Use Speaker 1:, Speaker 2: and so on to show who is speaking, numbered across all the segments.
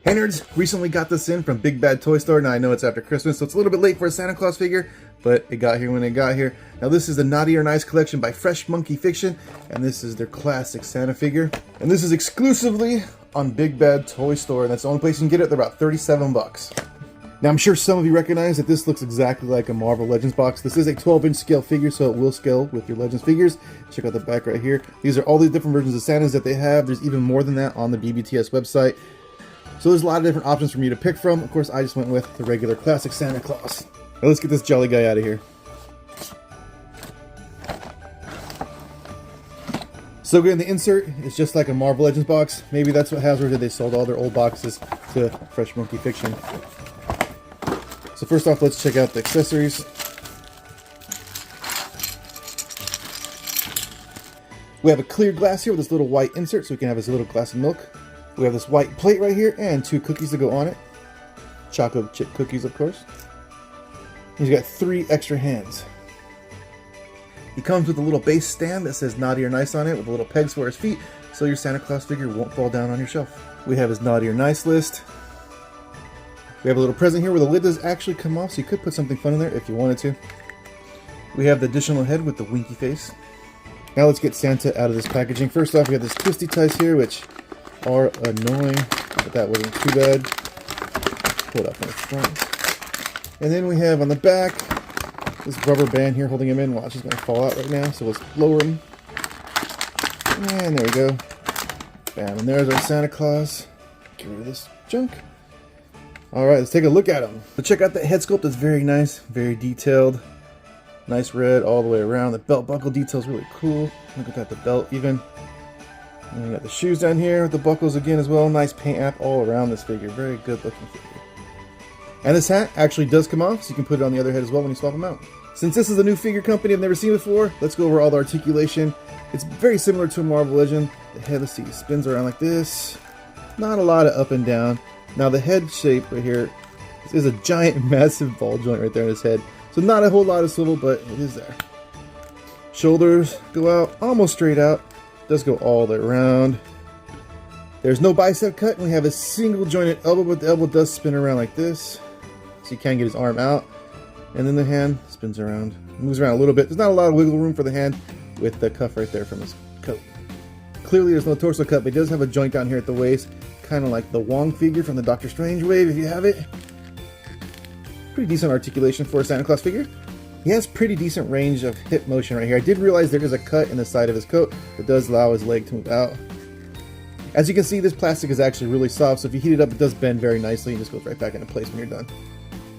Speaker 1: Hey nerds, recently got this in from Big Bad Toy Store. Now I know it's after Christmas, so it's a little bit late for a Santa Claus figure, but it got here when it got here. Now this is the Naughty or Nice collection by Fresh Monkey Fiction, and this is their classic Santa figure. And this is exclusively on Big Bad Toy Store, and that's the only place you can get it. They're about 37 bucks. Now I'm sure some of you recognize that this looks exactly like a Marvel Legends box. This is a 12-inch scale figure, so it will scale with your Legends figures. Check out the back right here. These are all these different versions of Santas that they have. There's even more than that on the BBTS website. So there's a lot of different options for me to pick from. Of course, I just went with the regular classic Santa Claus. Now let's get this jolly guy out of here. So again, the insert is just like a Marvel Legends box. Maybe that's what Hasbro did. They sold all their old boxes to Fresh Monkey Fiction. So first off, let's check out the accessories. We have a clear glass here with this little white insert so we can have this little glass of milk. We have this white plate right here and 2 cookies to go on it. Chocolate chip cookies, of course. He's got 3 extra hands. He comes with a little base stand that says Naughty or Nice on it with little pegs for his feet so your Santa Claus figure won't fall down on your shelf. We have his Naughty or Nice list. We have a little present here where the lid does actually come off, so you could put something fun in there if you wanted to. We have the additional head with the winky face. Now let's get Santa out of this packaging. First off, we have this twisty ties here, which are annoying, but that wasn't too bad. Pull it up on the front. And then we have on the back this rubber band here holding him in. Watch, he's going to fall out right now, so let's lower him. And there we go. Bam, and there's our Santa Claus. Get rid of this junk. Alright, let's take a look at him. So check out that head sculpt. It's very nice, very detailed. Nice red all the way around. The belt buckle detail is really cool. Look at that, the belt even. And we got the shoes down here with the buckles again as well. Nice paint app all around this figure. Very good looking figure. And this hat actually does come off, so you can put it on the other head as well when you swap them out. Since this is a new figure company I've never seen before, let's go over all the articulation. It's very similar to a Marvel Legend. The head, let's see, spins around like this. Not a lot of up and down. Now the head shape right here is a giant, massive ball joint right there in his head. So not a whole lot of swivel, but it is there. Shoulders go out, almost straight out. Does go all the way around. There's no bicep cut, and we have a single jointed elbow, but the elbow does spin around like this. So you can get his arm out. And then the hand spins around, moves around a little bit. There's not a lot of wiggle room for the hand with the cuff right there from his coat. Clearly there's no torso cut, but he does have a joint down here at the waist, kind of like the Wong figure from the Doctor Strange wave, if you have it. Pretty decent articulation for a Santa Claus figure. He has pretty decent range of hip motion right here. I did realize there is a cut in the side of his coat that does allow his leg to move out. As you can see, this plastic is actually really soft, so if you heat it up, it does bend very nicely and just goes right back into place when you're done.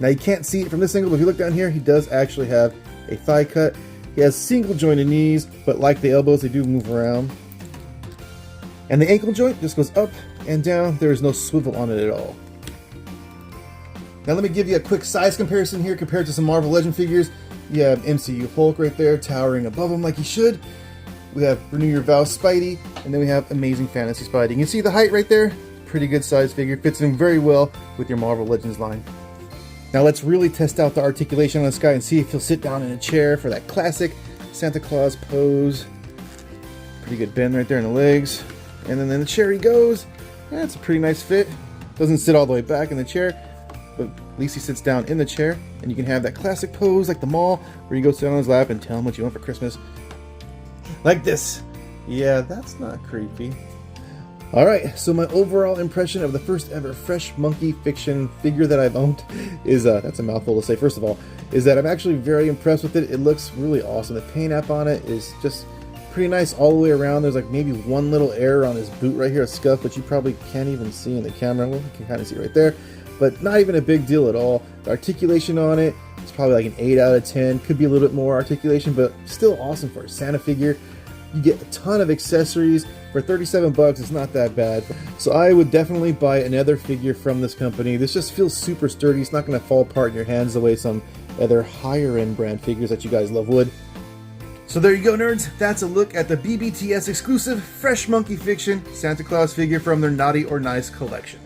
Speaker 1: Now you can't see it from this angle, but if you look down here, he does actually have a thigh cut. He has single jointed knees, but like the elbows, they do move around. And the ankle joint just goes up and down. There is no swivel on it at all. Now let me give you a quick size comparison here compared to some Marvel Legend figures. You have MCU Hulk right there, towering above him like he should. We have Renew Your Vows Spidey, and then we have Amazing Fantasy Spidey. You can see the height right there. Pretty good size figure. Fits in very well with your Marvel Legends line. Now let's really test out the articulation on this guy and see if he'll sit down in a chair for that classic Santa Claus pose. Pretty good bend right there in the legs. And then in the chair he goes. That's a pretty nice fit. Doesn't sit all the way back in the chair, but at least he sits down in the chair, and you can have that classic pose like the mall where you go sit on his lap and tell him what you want for Christmas. Like this. Yeah, that's not creepy. Alright, so my overall impression of the first ever Fresh Monkey Fiction figure that I've owned is, that's a mouthful to say first of all, is that I'm actually very impressed with it. It looks really awesome. The paint app on it is just pretty nice all the way around. There's like maybe one little error on his boot right here, a scuff, but you probably can't even see in the camera. Well, you can kind of see right there, but not even a big deal at all. The articulation on it is probably like an 8 out of 10. Could be a little bit more articulation, but still awesome for a Santa figure. You get a ton of accessories. For 37 bucks, it's not that bad. So I would definitely buy another figure from this company. This just feels super sturdy. It's not going to fall apart in your hands the way some other higher end brand figures that you guys love would. So there you go, nerds. That's a look at the BBTS exclusive Fresh Monkey Fiction Santa Claus figure from their Naughty or Nice collection.